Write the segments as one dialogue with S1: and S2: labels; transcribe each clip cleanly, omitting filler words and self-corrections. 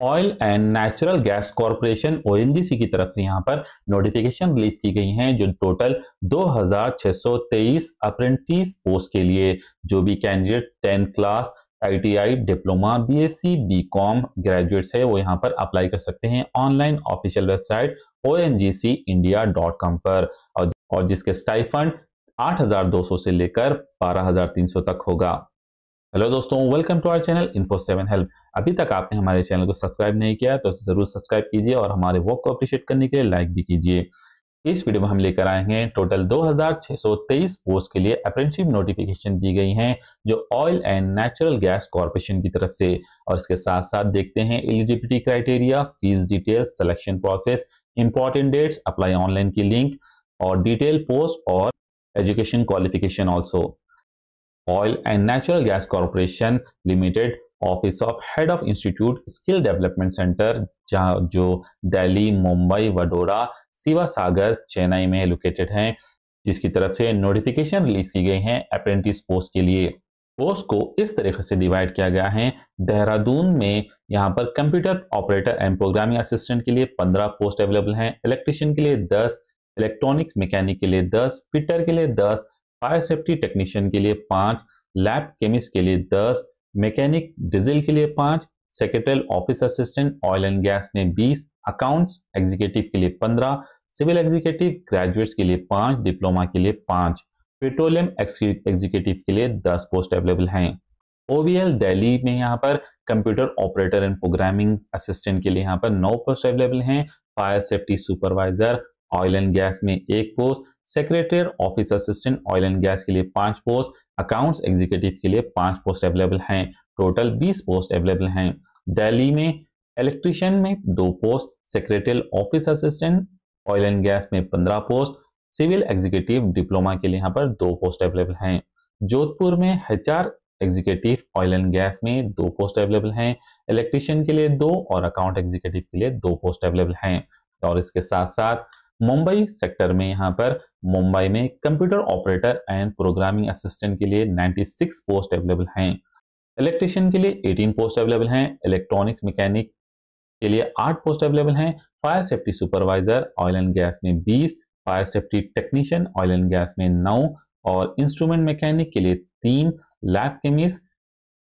S1: Oil and natural gas corporation ONGC की तरफ से यहाँ पर नोटिफिकेशन रिलीज की गई हैं जो टोटल 2623 अप्रेंटिस पोस्ट के लिए जो भी candidate 10th class ITI diploma BSc BCom graduates है वो यहाँ पर अप्लाई कर सकते हैं ऑनलाइन ऑफिशियल वेबसाइट ONGCindia.com पर और जिसके स्टाइफंड 8200 से लेकर 12300 तक होगा। हेलो दोस्तों, welcome to our channel Info7 help. अभी तक आपने हमारे चैनल को सब्सक्राइब नहीं किया तो जरूर सब्सक्राइब कीजिए और हमारे वर्क को अप्रिशिएट करने के लिए लाइक भी कीजिए। इस वीडियो में हम लेकर आए हैं टोटल 2623 पोस्ट के लिए अप्रेंटिसशिप नोटिफिकेशन दी गई हैं जो oil and natural gas corporation की तरफ से। और इसके साथ साथ देखते हैं eligibility criteria, fee details, selection process, important dates, apply online की लिंक और डिटेल पोस्ट और education qualification also. Oil and natural gas corporation limited office of head of institute skill development centre जो दिल्ली, मुंबई, वडोदरा, शिवा सागर, चेन्नई में लोकेटेड हैं, जिसकी तरफ से notification release की गई है अप्रेंटिस पोस्ट के लिए। पोस्ट को इस तरीके से डिवाइड किया गया है। देहरादून में यहाँ पर computer operator and programming assistant के लिए 15 पोस्ट अवेलेबल हैं, इलेक्ट्रिशियन के लिए 10, इलेक्ट्रॉनिक्स मैकेनिक के लिए 10, फिटर के लिए 10, फायर सेफ्टी टेक्नीशियन के लिए 5, लैब केमिस्ट के लिए 10, मैकेनिक डीजल के लिए 5, secretary office assistant oil and gas में 20, अकाउंट्स एग्जीक्यूटिव के लिए 15, सिविल एग्जीक्यूटिव ग्रेजुएट्स के लिए 5, डिप्लोमा के लिए 5, पेट्रोलियम एग्जीक्यूटिव के लिए 10 पोस्ट अवेलेबल हैं। ओवीएल दिल्ली में यहाँ पर computer operator and programming assistant के लिए यहाँ पर 9 पोस्ट अवेलेबल हैं, fire safety supervisor oil and gas में 1 post, secretary office assistant oil and gas के लिए 5 पोस्ट, अकाउंट्स एग्जीक्यूटिव के लिए 5 पोस्ट अवेलेबल हैं। टोटल 20 पोस्ट अवेलेबल हैं। दिल्ली में इलेक्ट्रिशियन में 2 post, secretary office assistant oil and gas में 15 पोस्ट, सिविल एग्जीक्यूटिव डिप्लोमा के लिए यहाँ पर 2 पोस्ट अवेलेबल हैं। जोधपुर में HR executive oil and gas में 2 पोस्ट अवेलेबल हैं, इलेक्ट्रिशियन के लिए 2 और अकाउंट एग्जीक्यूटिव के लिए 2 पोस्ट अवेलेबल हैं। और इसके साथ साथ मुंबई सेक्टर में यहाँ पर मुंबई में computer operator and programming assistant के लिए 96 पोस्ट अवेलेबल हैं, इलेक्ट्रिशियन के लिए 18 पोस्ट अवेलेबल हैं, इलेक्ट्रॉनिक्स मैकेनिक के लिए 8 पोस्ट अवेलेबल हैं, fire safety supervisor oil and gas में 20, fire safety technician oil and gas में 9 और इंस्ट्रूमेंट मैकेनिक के लिए 3, लैब केमिस्ट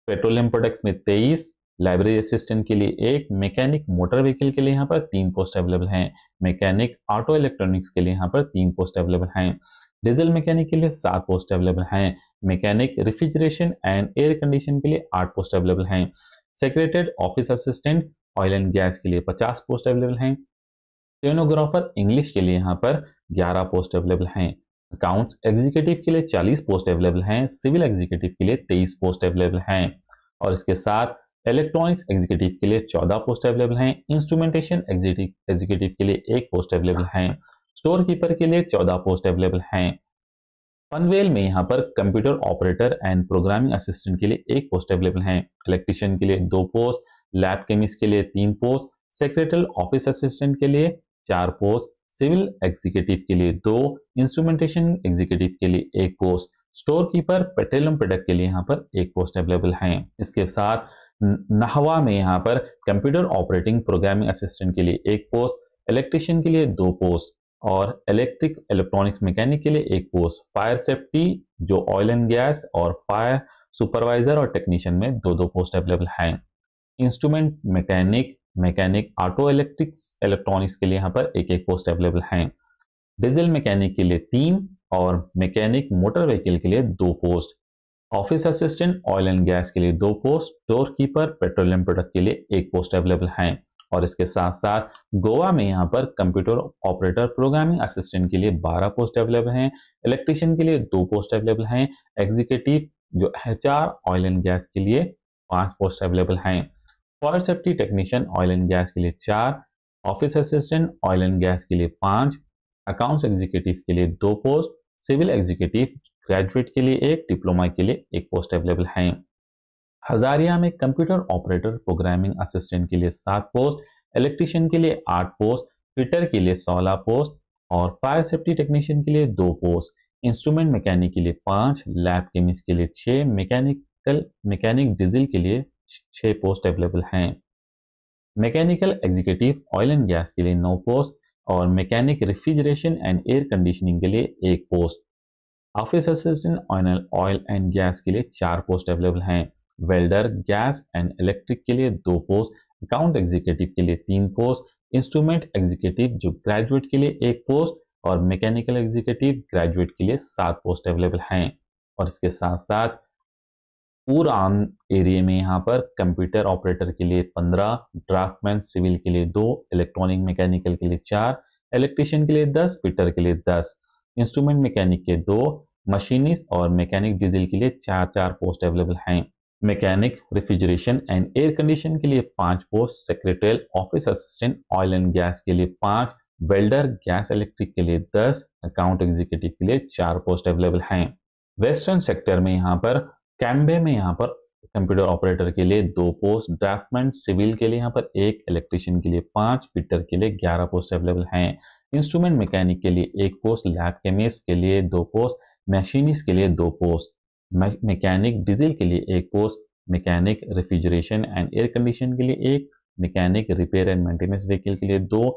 S1: पेट्रोलियम प्रोडक्ट्स में 23, लाइब्रेरी असिस्टेंट के लिए 1, मैकेनिक मोटर व्हीकल के लिए यहाँ पर 3 पोस्ट अवेलेबल हैं, मैकेनिक ऑटो इलेक्ट्रॉनिक्स के लिए यहाँ पर 3 पोस्ट अवेलेबल हैं, डीजल मैकेनिक के लिए 7 पोस्ट अवेलेबल हैं, mechanic refrigeration and air condition के लिए 8 पोस्ट अवेलेबल हैं, secretary office assistant oil and gas के लिए 50 पोस्ट अवेलेबल हैं, स्टेनोग्राफर इंग्लिश के लिए यहाँ पर 11 पोस्ट अवेलेबल हैं, अकाउंट्स एग्जीक्यूटिव के लिए 40 पोस्ट अवेलेबल हैं, सिविल एग्जीक्यूटिव के लिए 23 पोस्ट अवेलेबल हैं और इसके साथ इलेक्ट्रॉनिक्स एग्जीक्यूटिव के लिए 14 पोस्ट अवेलेबल हैं, इंस्ट्रूमेंटेशन एग्जीक्यूटिव के लिए 1 पोस्ट अवेलेबल हैं, स्टोर कीपर के लिए 14 पोस्ट अवेलेबल हैं। पनवेल में यहाँ पर computer operator and programming assistant के लिए 1 पोस्ट अवेलेबल हैं, इलेक्ट्रिशियन के लिए 2 पोस्ट, लैब केमिस्ट के लिए 3 पोस्ट, सेक्रेटरी ऑफिस असिस्टेंट के लिए 4 पोस्ट, सिविल एग्जीक्यूटिव के लिए 2, इंस्ट्रूमेंटेशन एग्जीक्यूटिव के लिए 1 post, store keeper petroleum product के लिए यहाँ पर 1 पोस्ट अवेलेबल हैं। इसके साथ नहवा में यहाँ पर कंप्यूटर ऑपरेटिंग प्रोग्रामिंग असिस्टेंट के लिए 1 पोस्ट, इलेक्ट्रिशियन के लिए 2 पोस्ट और इलेक्ट्रॉनिक्स मैकेनिक के लिए 1 पोस्ट, फायर सेफ्टी जो ऑयल एंड गैस और फायर सुपरवाइजर और टेक्नीशियन में 2-2 पोस्ट अवेलेबल हैं। इंस्ट्रूमेंट मैकेनिक ऑटो इलेक्ट्रॉनिक्स के लिए यहाँ पर 1-1 पोस्ट अवेलेबल हैं, डीजल मैकेनिक के लिए 3 और मैकेनिक मोटर व्हीकल के लिए 2 post, office assistant oil and gas के लिए 2 post, store keeper petroleum product के लिए 1 पोस्ट अवेलेबल हैं और इसके साथ साथ गोवा में यहाँ पर कंप्यूटर ऑपरेटर प्रोग्रामिंग असिस्टेंट के लिए 12 पोस्ट अवेलेबल हैं, इलेक्ट्रिशियन के लिए 2 पोस्ट अवेलेबल हैं, एग्जीक्यूटिव जो HR ऑयल एंड गैस के लिए 5 पोस्ट अवेलेबल हैं, fire safety technician oil and gas के लिए 4, office assistant oil and gas के लिए 5, अकाउंट्स एग्जीक्यूटिव के लिए 2 पोस्ट, सिविल एग्जीक्यूटिव ग्रेजुएट के लिए 1, डिप्लोमा के लिए 1 पोस्ट अवेलेबल हैं। हजारिया में कंप्यूटर ऑपरेटर प्रोग्रामिंग असिस्टेंट के लिए 7 पोस्ट, इलेक्ट्रिशियन के लिए 8 पोस्ट, फिटर के लिए 16 पोस्ट और फायर सेफ्टी टेक्नीशियन के लिए 2 पोस्ट, इंस्ट्रूमेंट मैकेनिक के लिए 5, लैब केमिस्ट के लिए 6, मैकेनिक डीजल के लिए 6 पोस्ट अवेलेबल हैं। Mechanical executive oil and gas के लिए 9 पोस्ट और mechanic refrigeration and air conditioning के लिए 1 post. Office assistant oil and gas के लिए 4 पोस्ट अवेलेबल हैं। वेल्डर गैस एंड इलेक्ट्रिक के लिए 2 पोस्ट, अकाउंट एग्जीक्यूटिव के लिए 3 पोस्ट, इंस्ट्रूमेंट एग्जीक्यूटिव जो ग्रेजुएट के लिए 1 पोस्ट और मैकेनिकल एग्जीक्यूटिव ग्रेजुएट के लिए 7 पोस्ट अवेलेबल हैं। और इसके साथ साथ पूरा एरिया में यहाँ पर कंप्यूटर ऑपरेटर के लिए 15, ड्राफ्टमैन सिविल के लिए 2, इलेक्ट्रॉनिक मैकेनिकल के लिए 4, इलेक्ट्रीशियन के लिए 10, फिटर के लिए 10, इंस्ट्रूमेंट मैकेनिक के 2, मशीनिस्ट और मैकेनिक डीजल के लिए 4 पोस्ट अवेलेबल हैं। Mechanic refrigeration and air condition के लिए 5 post, secretarial office assistant oil and gas के लिए 5, वेल्डर गैस इलेक्ट्रिक के लिए 10, अकाउंट एग्जीक्यूटिव के लिए 4 पोस्ट अवेलेबल हैं। वेस्टर्न सेक्टर में यहाँ पर कैम्बे में यहाँ पर कंप्यूटर ऑपरेटर के लिए 2 पोस्ट, ड्राफ्टमैन सिविल के लिए यहाँ पर 1, इलेक्ट्रीशियन के लिए 5, फिटर के लिए 11 पोस्ट अवेलेबल हैं। इंस्ट्रूमेंट मैकेनिक के लिए 1 पोस्ट, लैब केमिस्ट के लिए 2 पोस्ट, मशीनिस्ट के लिए 2 पोस्ट, मैकेनिक डीजल के लिए 1 post, mechanic refrigeration and air condition के लिए 1, mechanic repair and maintenance vehicle के लिए 2,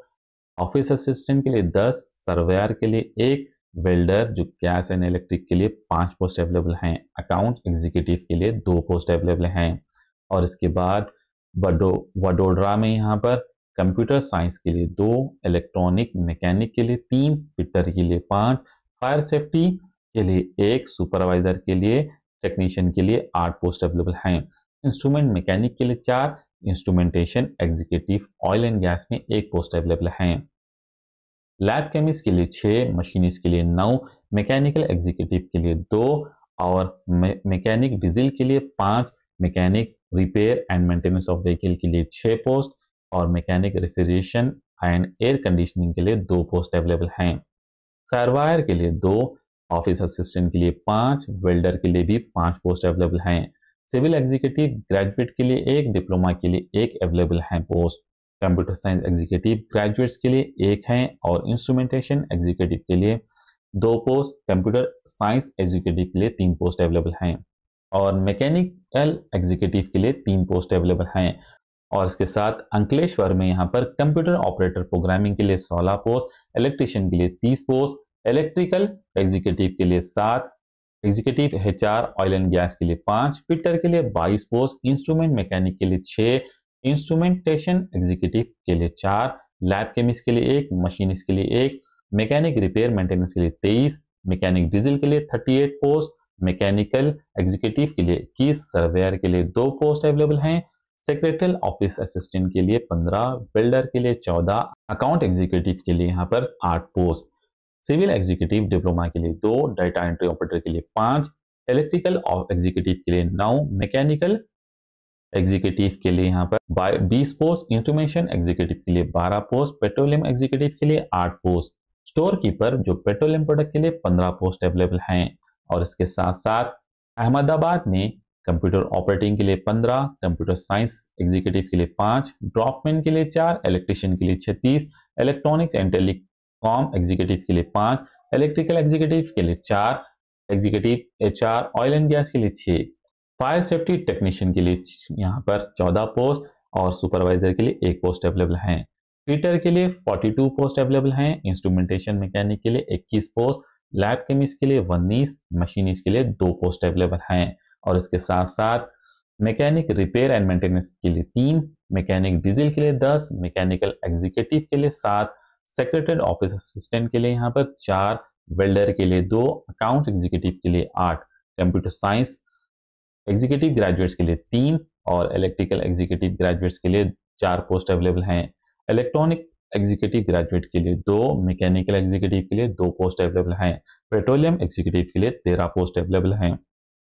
S1: ऑफिस असिस्टेंट के लिए 10, सर्वेयर के लिए 1, वेल्डर जो गैस एंड इलेक्ट्रिक के लिए 5 पोस्ट अवेलेबल हैं, अकाउंट एग्जीक्यूटिव के लिए 2 पोस्ट अवेलेबल हैं। और इसके बाद वडोदरा में यहाँ पर कंप्यूटर साइंस के लिए 2, इलेक्ट्रॉनिक मैकेनिक के लिए 3, फिटर के लिए 5, फायर सेफ्टी के लिए 1, सुपरवाइजर के लिए टेक्नीशियन के लिए 8 पोस्ट अवेलेबल हैं। इंस्ट्रूमेंट मैकेनिक के लिए 4, instrumentation executive oil and gas में 1 पोस्ट अवेलेबल हैं। लैब केमिस्ट के लिए 6, मशीनिस्ट के लिए 9, मैकेनिकल एग्जीक्यूटिव के लिए 2 और मैकेनिक डीजल के लिए 5, mechanic repair and maintenance of vehicle के लिए 6 पोस्ट और mechanic refrigeration and air conditioning के लिए 2 पोस्ट अवेलेबल हैं। सर्वायर के लिए 2, ऑफिस असिस्टेंट के लिए 5, वेल्डर के लिए भी 5 पोस्ट अवेलेबल हैं। सिविल एग्जीक्यूटिव ग्रेजुएट के लिए 1, डिप्लोमा के लिए 1 अवेलेबल हैं post. Computer science executive graduates के लिए 1 हैं और इंस्ट्रूमेंटेशन एग्जीक्यूटिव के लिए 2 पोस्ट, कंप्यूटर साइंस एग्जीक्यूटिव के लिए 3 पोस्ट अवेलेबल हैं और मैकेनिकल एग्जीक्यूटिव के लिए 3 पोस्ट अवेलेबल हैं। और इसके साथ अंकलेश्वर में यहाँ पर कंप्यूटर ऑपरेटर प्रोग्रामिंग के लिए 16 पोस्ट, इलेक्ट्रीशियन के लिए 30 पोस्ट, इलेक्ट्रिकल एग्जीक्यूटिव के लिए 7, executive HR oil and gas के लिए 5, फिटर के लिए 22 पोस्ट, इंस्ट्रूमेंट मैकेनिक के लिए 6, इंस्ट्रूमेंटेशन एग्जीक्यूटिव के लिए 4, लैब केमिस्ट के लिए 1, मशीनिस्ट के लिए 1, मैकेनिक रिपेयर मेंटेनेंस के लिए 23, मैकेनिक डीजल के लिए 38 पोस्ट, मैकेनिकल एग्जीक्यूटिव के लिए 21, सर्वेयर के लिए 2 पोस्ट अवेलेबल हैं, सेक्रेटरियल ऑफिस असिस्टेंट के लिए 15, वेल्डर के लिए 14, अकाउंट एग्जीक्यूटिव के लिए यहाँ पर 8 पोस्ट, सिविल एग्जीक्यूटिव डिप्लोमा के लिए 2, डाटा एंट्री ऑपरेटर के लिए 5, इलेक्ट्रिकल एग्जीक्यूटिव के लिए 9, मैकेनिकल एग्जीक्यूटिव के लिए यहाँ पर 20 पोस्ट, इंस्ट्रूमेंटेशन एग्जीक्यूटिव के लिए 12 पोस्ट, पेट्रोलियम एग्जीक्यूटिव के लिए 8 पोस्ट, स्टोर कीपर जो पेट्रोलियम प्रोडक्ट के लिए 15 पोस्ट अवेलेबल हैं। और इसके साथ साथ अहमदाबाद में कंप्यूटर ऑपरेटिंग के लिए 15, कंप्यूटर साइंस एग्जीक्यूटिव के लिए 5, ड्रॉपमैन के लिए 4, इलेक्ट्रीशियन के लिए 36, इलेक्ट्रॉनिक्स एंड टेलीकॉम एग्जीक्यूटिव के लिए 5, इलेक्ट्रिकल एग्जीक्यूटिव के लिए 4, executive HR oil and gas के लिए 6, फायर सेफ्टी टेक्नीशियन के लिए यहाँ पर 14 पोस्ट और सुपरवाइजर के लिए 1 पोस्ट अवेलेबल हैं। फिटर के लिए 42 पोस्ट अवेलेबल हैं, इंस्ट्रूमेंटेशन मैकेनिक के लिए 21 पोस्ट, लैब केमिस्ट के लिए 19, मशीनिस्ट के लिए 2 पोस्ट अवेलेबल हैं। और इसके साथ साथ मैकेनिक रिपेयर एंड मेंटेनेंस के लिए 3, मैकेनिक डीजल के लिए 10, मैकेनिकल एग्जीक्यूटिव के लिए 7, सेक्रेटरी ऑफिस असिस्टेंट के लिए यहाँ पर 4, वेल्डर के लिए 2, अकाउंट एग्जीक्यूटिव के लिए 8, कंप्यूटर साइंस एग्जीक्यूटिव ग्रेजुएट्स के लिए 3 और इलेक्ट्रिकल एग्जीक्यूटिव ग्रेजुएट्स के लिए 4 पोस्ट अवेलेबल हैं। इलेक्ट्रॉनिक एग्जीक्यूटिव ग्रेजुएट के लिए 2, मैकेनिकल एग्जीक्यूटिव के लिए 2 पोस्ट अवेलेबल हैं, पेट्रोलियम एग्जीक्यूटिव के लिए 13 पोस्ट अवेलेबल हैं।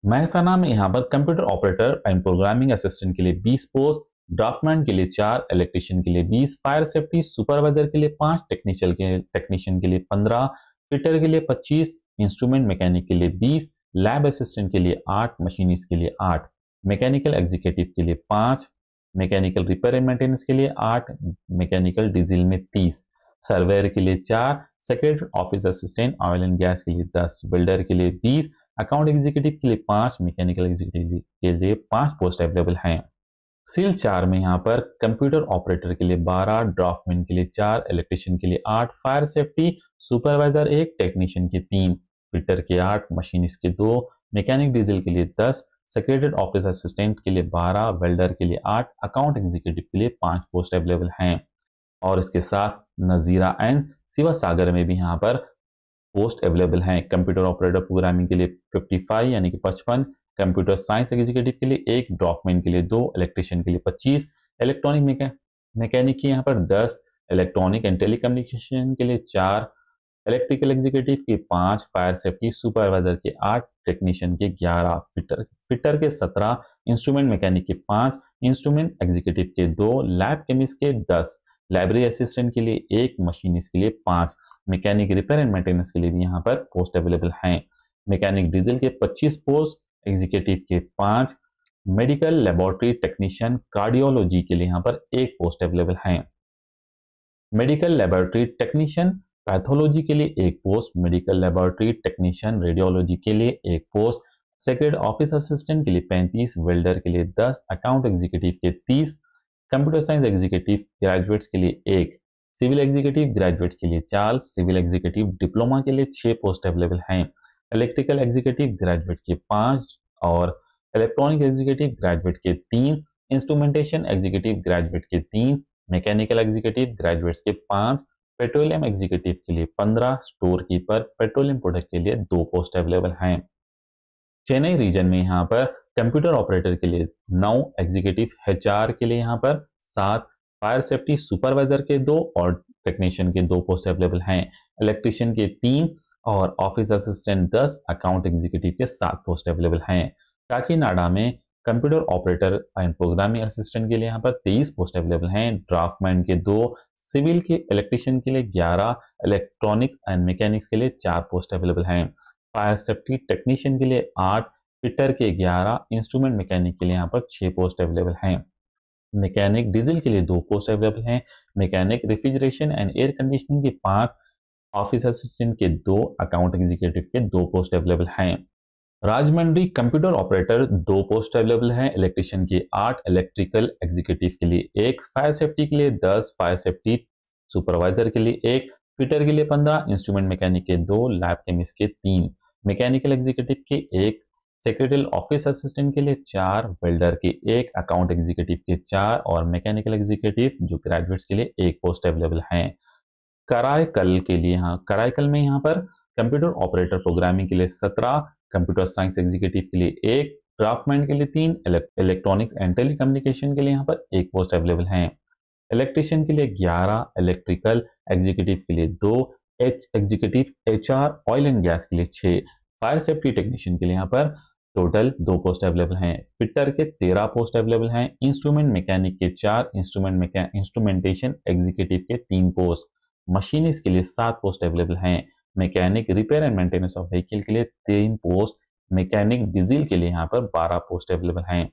S1: महसाना में यहाँ पर computer operator and programming assistant के लिए 20 पोस्ट, ड्राफ्टमैन के लिए 4, इलेक्ट्रीशियन के लिए 20, फायर सेफ्टी सुपरवाइजर के लिए 5, टेक्नीशियन के लिए 15, फिटर के लिए 25, इंस्ट्रूमेंट मैकेनिक के लिए 20, लैब असिस्टेंट के लिए 8, मशीनिस्ट के लिए 8, मैकेनिकल एग्जीक्यूटिव के लिए 5, मैकेनिकल रिपेयर एंड मेंटेनेंस के लिए 8, मैकेनिकल डीजल में 30, सर्वेयर के लिए 4, secretary office assistant oil and gas के लिए 10, बिल्डर के लिए 20, अकाउंट एग्जीक्यूटिव के लिए 5, मैकेनिकल एग्जीक्यूटिव के लिए 5 पोस्ट अवेलेबल हैं। सील 4 में यहाँ पर कंप्यूटर ऑपरेटर के लिए 12, ड्राफ्टमैन के लिए 4, इलेक्ट्रिशियन के लिए 8, फायर सेफ्टी सुपरवाइजर 1, टेक्नीशियन के 3, फिटर के 8, मशीनिस्ट के 2, मैकेनिक डीजल के लिए 10, सेक्रेटरी ऑफिस असिस्टेंट के लिए 12, वेल्डर के लिए 8, अकाउंट एग्जीक्यूटिव के लिए 5 पोस्ट अवेलेबल हैं। और इसके साथ नजीरा एंड शिवा सागर में भी यहाँ पर पोस्ट अवेलेबल हैं। कंप्यूटर ऑपरेटर प्रोग्रामिंग के लिए 55 यानी कि 55, कंप्यूटर साइंस एग्जीक्यूटिव के लिए 1, ड्राफ्टमैन के लिए 2, इलेक्ट्रिशियन के लिए 25, इलेक्ट्रॉनिक मैकेनिक के यहाँ पर 10, इलेक्ट्रॉनिक एंड टेलीकम्युनिकेशन के लिए 4, इलेक्ट्रिकल एग्जीक्यूटिव के 5, फायर सेफ्टी सुपरवाइजर के 8, टेक्नीशियन के 11, फिटर के 17, इंस्ट्रूमेंट मैकेनिक के 5, इंस्ट्रूमेंट एग्जीक्यूटिव के 2, लैब केमिस्ट के 10, लाइब्रेरी असिस्टेंट के लिए 1, मशीनिस्ट के लिए 5, मैकेनिक रिपेयर एंड मेंटेनेंस के लिए भी यहाँ पर पोस्ट अवेलेबल हैं। मैकेनिक डीजल के 25 पोस्ट, एग्जीक्यूटिव के 5, मेडिकल लेबोरेटरी टेक्नीशियन कार्डियोलॉजी के लिए यहाँ पर 1 पोस्ट अवेलेबल हैं। मेडिकल लेबोरेटरी टेक्नीशियन पैथोलॉजी के लिए 1 post, medical laboratory technician radiology के लिए 1 पोस्ट, सेक्रेटरी ऑफिस असिस्टेंट के लिए 35, वेल्डर के लिए 10, अकाउंट एग्जीक्यूटिव के 30, कंप्यूटर साइंस एग्जीक्यूटिव ग्रेजुएट्स के लिए 1, सिविल एग्जीक्यूटिव ग्रेजुएट के लिए 4, सिविल एग्जीक्यूटिव डिप्लोमा के लिए 6 पोस्ट अवेलेबल हैं। इलेक्ट्रिकल एग्जीक्यूटिव ग्रेजुएट के 5 और इलेक्ट्रॉनिक एग्जीक्यूटिव ग्रेजुएट के 3, इंस्ट्रूमेंटेशन एग्जीक्यूटिव ग्रेजुएट के 3, मैकेनिकल एग्जीक्यूटिव ग्रेजुएट्स के 5, पेट्रोलियम एग्जीक्यूटिव के लिए 15, स्टोर कीपर पेट्रोलियम प्रोडक्ट के लिए 2 पोस्ट अवेलेबल हैं। चेन्नई रीजन में यहाँ पर कंप्यूटर ऑपरेटर के लिए 9, एग्जीक्यूटिव एचआर के लिए यहाँ पर 7, फायर सेफ्टी सुपरवाइजर के 2 और टेक्नीशियन के 2 पोस्ट अवेलेबल हैं। इलेक्ट्रिशियन के 3 और ऑफिस असिस्टेंट 10, अकाउंट एग्जीक्यूटिव के 7 पोस्ट अवेलेबल हैं। काकीनाडा में computer operator and programming assistant के लिए यहाँ पर 23 पोस्ट अवेलेबल हैं। ड्राफ्टमैन के 2, सिविल के इलेक्ट्रिशियन के लिए 11, इलेक्ट्रॉनिक्स एंड मैकेनिक्स के लिए 4 पोस्ट अवेलेबल हैं। फायर सेफ्टी टेक्नीशियन के लिए 8, फिटर के 11, इंस्ट्रूमेंट मैकेनिक के लिए यहाँ पर 6 पोस्ट अवेलेबल हैं। मैकेनिक डीजल के लिए 2 पोस्ट अवेलेबल हैं। Mechanic refrigeration and air conditioning के 5, ऑफिस असिस्टेंट के 2, अकाउंट एग्जीक्यूटिव के 2 पोस्ट अवेलेबल हैं। Rajahmundry computer operator 2 post available हैं। इलेक्ट्रिशियन के 8, इलेक्ट्रिकल एग्जीक्यूटिव के लिए 1, फायर सेफ्टी के लिए 10, फायर सेफ्टी सुपरवाइजर के लिए 1, फिटर के लिए 15, इंस्ट्रूमेंट मैकेनिक के 2, लैब केमिस्ट के 3, मैकेनिकल एग्जीक्यूटिव के 1, सेक्रेटरी ऑफिस असिस्टेंट के लिए 4, वेल्डर के 1, अकाउंट एग्जीक्यूटिव के 4 और मैकेनिकल एग्जीक्यूटिव जो ग्रेजुएट्स के लिए 1 पोस्ट अवेलेबल हैं। कराईकल में यहाँ पर कंप्यूटर ऑपरेटर प्रोग्रामिंग के लिए 17, कंप्यूटर साइंस एग्जीक्यूटिव के लिए 1, ड्राफ्टमैन के लिए 3, इलेक्ट्रॉनिक्स एंड टेलीकम्युनिकेशन के लिए यहाँ पर 1 पोस्ट अवेलेबल हैं। इलेक्ट्रिशियन के लिए 11, इलेक्ट्रिकल एग्जीक्यूटिव के लिए 2, executive HR oil and gas के लिए 6, फायर सेफ्टी टेक्नीशियन के लिए यहाँ पर टोटल 2 पोस्ट अवेलेबल हैं। फिटर के 13 पोस्ट अवेलेबल हैं। इंस्ट्रूमेंट मैकेनिक के 4, इंस्ट्रूमेंटेशन एग्जीक्यूटिव के 3 पोस्ट, मशीनिस्ट के लिए 7 पोस्ट अवेलेबल हैं। Mechanic repair and maintenance of vehicle के लिए 3 पोस्ट, मैकेनिक डीजल के लिए यहाँ पर 12 पोस्ट अवेलेबल हैं।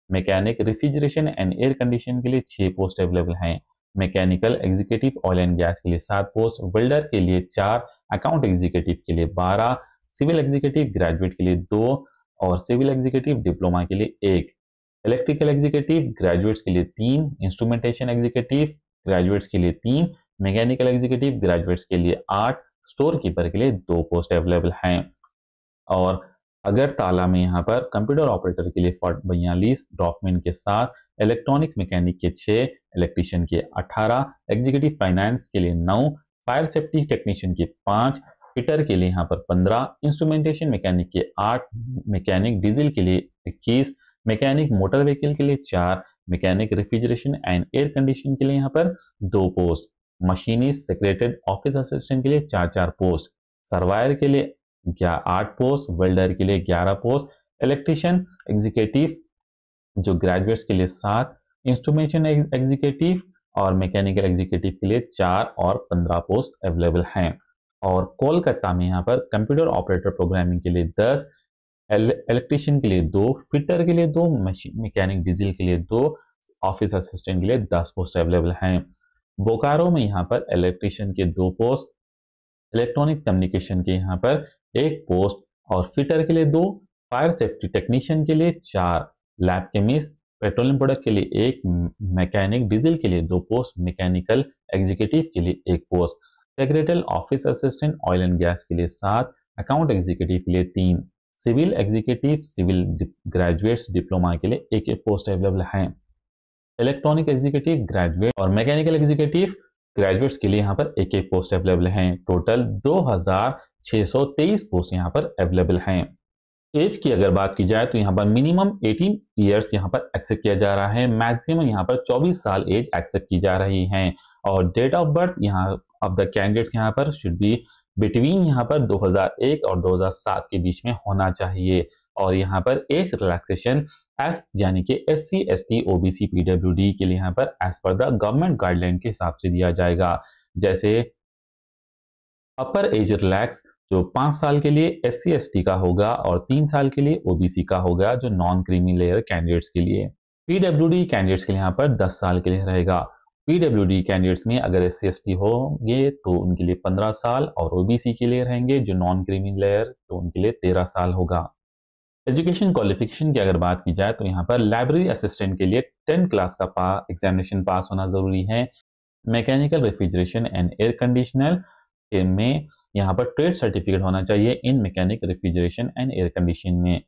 S1: Mechanic refrigeration and air condition के लिए 6 पोस्ट अवेलेबल हैं। Mechanical executive oil and gas के लिए 7 पोस्ट, वेल्डर के लिए 4, अकाउंट एग्जीक्यूटिव के लिए 12, सिविल एग्जीक्यूटिव ग्रेजुएट के लिए 2 और सिविल एग्जीक्यूटिव डिप्लोमा के लिए 1, इलेक्ट्रिकल एग्जीक्यूटिव ग्रेजुएट्स के लिए 3, इंस्ट्रूमेंटेशन एग्जीक्यूटिव ग्रेजुएट्स के लिए 3, मैकेनिकल एग्जीक्यूटिव ग्रेजुएट्स के लिए 8, स्टोर कीपर के लिए 2 पोस्ट अवेलेबल हैं। और अगरतला में यहाँ पर कंप्यूटर ऑपरेटर के लिए 42, ड्राफ्टमैन के 7, इलेक्ट्रॉनिक मैकेनिक के 6, इलेक्ट्रिशियन के 18, एग्जीक्यूटिव फाइनेंस के लिए 9, फायर सेफ्टी टेक्नीशियन के 5, फिटर के लिए यहाँ पर 15, इंस्ट्रूमेंटेशन मैकेनिक के 8, मैकेनिक डीजल के लिए 21, मैकेनिक मोटर व्हीकल के लिए 4, mechanic refrigeration and air condition के लिए यहाँ पर 2 post, machinist secretary office assistant के लिए 4 पोस्ट, सर्वायर के लिए 8 पोस्ट, वेल्डर के लिए 11 पोस्ट, इलेक्ट्रिशियन एग्जीक्यूटिव जो ग्रेजुएट्स के लिए 7, इंस्ट्रूमेंटेशन एग्जीक्यूटिव और मैकेनिकल एग्जीक्यूटिव के लिए 4 और 15 पोस्ट अवेलेबल हैं। और कोलकाता में यहाँ पर कंप्यूटर ऑपरेटर प्रोग्रामिंग के लिए 10, इलेक्ट्रिशियन के लिए 2, फिटर के लिए 2, मैकेनिक डीजल के लिए 2, ऑफिस असिस्टेंट के लिए 10 पोस्ट अवेलेबल हैं। बोकारो में यहाँ पर इलेक्ट्रिशियन के 2 पोस्ट, इलेक्ट्रॉनिक कम्युनिकेशन के यहाँ पर 1 पोस्ट और फिटर के लिए 2, फायर सेफ्टी टेक्नीशियन के लिए 4, लैब केमिस्ट पेट्रोलियम प्रोडक्ट के लिए 1 मैकेनिक, डीजल के लिए 2 पोस्ट, मैकेनिकल एग्जीक्यूटिव के लिए 1 post, secretary office assistant oil and gas के लिए 7, अकाउंट एग्जीक्यूटिव के लिए 3, civil executive civil graduates diploma के लिए 1 पोस्ट अवेलेबल है। इलेक्ट्रॉनिक एग्जीक्यूटिव ग्रेजुएट और मैकेनिकल एग्जीक्यूटिव ग्रेजुएट्स के लिए यहाँ पर 1 पोस्ट अवेलेबल हैं। टोटल 2623 पोस्ट यहाँ पर अवेलेबल हैं। एज की अगर बात की जाए तो यहाँ पर मिनिमम 18 ईयर्स यहाँ पर एक्सेप्ट किया जा रहा है, मैक्सिमम यहाँ पर 24 साल एज एक्सेप्ट की जा रही है। और डेट ऑफ बर्थ यहाँ ऑफ द कैंडिडेट्स यहाँ पर शुड बी बिटवीन यहाँ पर 2001 और 2007 के बीच में होना चाहिए। और यहाँ पर एज रिलैक्सेशन एस यानी कि SC ST OBC PWD के लिए यहाँ पर as per the government guideline के हिसाब से दिया जाएगा। जैसे अपर एज रिलैक्स जो 5 साल के लिए SC ST का होगा और 3 साल के लिए OBC का होगा जो नॉन क्रीमी लेयर कैंडिडेट्स के लिए। PWD कैंडिडेट्स के लिए यहाँ पर 10 साल के लिए रहेगा। PWD कैंडिडेट्स में अगर SC ST होंगे तो उनके लिए 15 साल और OBC के लिए रहेंगे जो नॉन क्रीमी लेयर तो उनके लिए 13 साल होगा। एजुकेशन क्वालिफिकेशन की अगर बात की जाए तो यहाँ पर लाइब्रेरी असिस्टेंट के लिए 10 क्लास का एग्जामिनेशन पास होना जरूरी है। Mechanical refrigeration and air conditioner में यहाँ पर ट्रेड सर्टिफिकेट होना चाहिए in mechanic refrigeration and air conditioning में।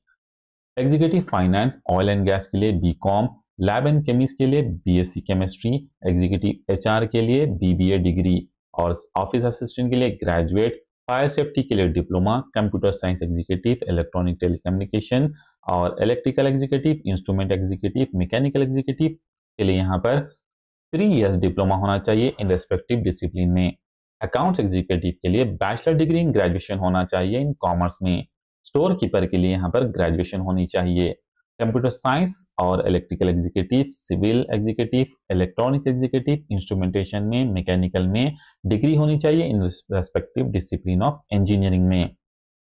S1: Executive finance oil and gas के लिए BCom, लैब एंड केमिस्ट के लिए BSc केमिस्ट्री, एग्जीक्यूटिव HR के लिए BBA डिग्री और ऑफिस असिस्टेंट के लिए ग्रेजुएट, फायर सेफ्टी के लिए diploma, computer science executive, electronic telecommunication और electrical executive, instrument executive, mechanical executive के लिए यहाँ पर 3 इयर्स डिप्लोमा होना चाहिए इन रेस्पेक्टिव डिसिप्लिन में। अकाउंट्स एग्जीक्यूटिव के लिए बैचलर डिग्री इन ग्रेजुएशन होना चाहिए इन कॉमर्स में। स्टोर कीपर के लिए यहाँ पर ग्रेजुएशन होनी चाहिए। कंप्यूटर साइंस और electrical executive, civil executive, electronic executive, instrumentation में, मैकेनिकल में डिग्री होनी चाहिए in respective discipline of engineering में।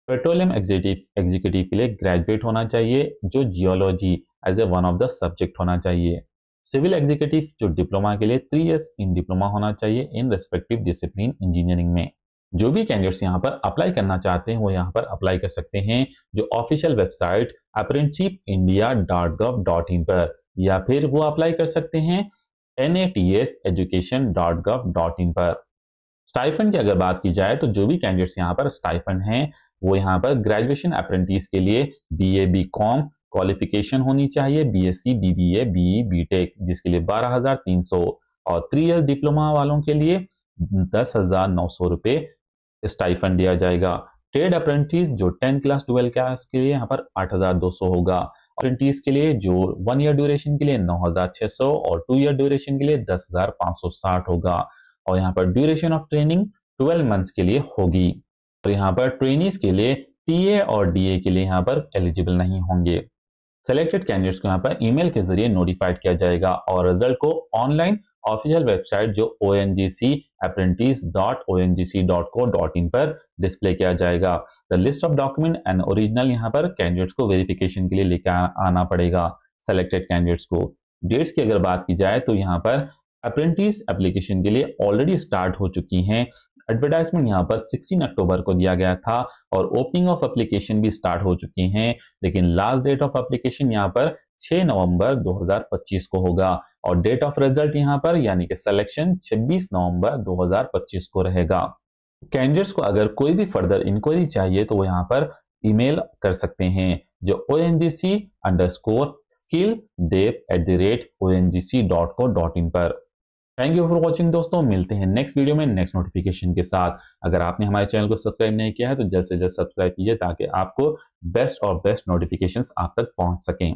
S1: पेट्रोलियम एग्जीक्यूटिव के लिए ग्रेजुएट होना चाहिए जो geology as a one of the subject होना चाहिए। सिविल एग्जीक्यूटिव जो डिप्लोमा के लिए 3 इयर्स इन डिप्लोमा होना चाहिए इन रेस्पेक्टिव डिसिप्लिन इंजीनियरिंग में। जो भी कैंडिडेट्स यहाँ पर अप्लाई करना चाहते हैं वो यहाँ पर अप्लाई कर सकते हैं जो ऑफिशियल वेबसाइट apprenticeshipindia.gov.in पर, या फिर वो अप्लाई कर सकते हैं natseducation.gov.in पर। स्टाइफंड की अगर बात की जाए तो जो भी कैंडिडेट्स यहाँ पर स्टाइफंड हैं वो यहाँ पर ग्रेजुएशन अप्रेंटिस के लिए BA BCom क्वालिफिकेशन होनी चाहिए, BSc BBA BE BTech जिसके लिए 12,300 और 3 इयर्स डिप्लोमा वालों के लिए 10,900 रुपए स्टाइफंड दिया जाएगा। ट्रेड अप्रेंटिस जो 10 क्लास 12 क्लास के लिए यहाँ पर 8,200 होगा। अप्रेंटिस के लिए जो 1 ईयर ड्यूरेशन के लिए 9,600 और 2 ईयर ड्यूरेशन के लिए 10,560 होगा। और यहाँ पर ड्यूरेशन ऑफ ट्रेनिंग 12 मंथ्स के लिए होगी। और यहाँ पर ट्रेनीज के लिए TA और DA के लिए यहाँ पर एलिजिबल नहीं होंगे। सेलेक्टेड कैंडिडेट्स को यहाँ पर ईमेल के जरिए नोटिफाइड किया जाएगा और रिजल्ट को ऑनलाइन ऑफिशियल वेबसाइट जो ONGCapprentice.ongc.co.in पर डिस्प्ले किया जाएगा। The list of document and original यहाँ पर कैंडिडेट्स को वेरिफिकेशन के लिए लेकर आना पड़ेगा सेलेक्टेड कैंडिडेट्स को। डेट्स की अगर बात की जाए तो यहाँ पर अप्रेंटिस एप्लीकेशन के लिए ऑलरेडी स्टार्ट हो चुकी हैं। एडवर्टाइजमेंट यहाँ पर 16 अक्टूबर को दिया गया था और ओपनिंग ऑफ एप्लीकेशन भी स्टार्ट हो चुकी हैं, लेकिन लास्ट डेट ऑफ एप्लीकेशन यहाँ पर 6 नवंबर 2025 को होगा और डेट ऑफ रिजल्ट यहाँ पर यानी कि सिलेक्शन 26 नवंबर 2025 को रहेगा। कैंडिडेट्स को अगर कोई भी फर्दर इंक्वायरी चाहिए तो वो यहाँ पर ईमेल कर सकते हैं जो ONGC_skilldev@ongc.co.in पर। थैंक यू फॉर वॉचिंग दोस्तों, मिलते हैं नेक्स्ट वीडियो में नेक्स्ट नोटिफिकेशन के साथ। अगर आपने हमारे चैनल को सब्सक्राइब नहीं किया है तो जल्द से जल्द सब्सक्राइब कीजिए ताकि आपको बेस्ट और बेस्ट नोटिफिकेशंस आप तक पहुंच सकें।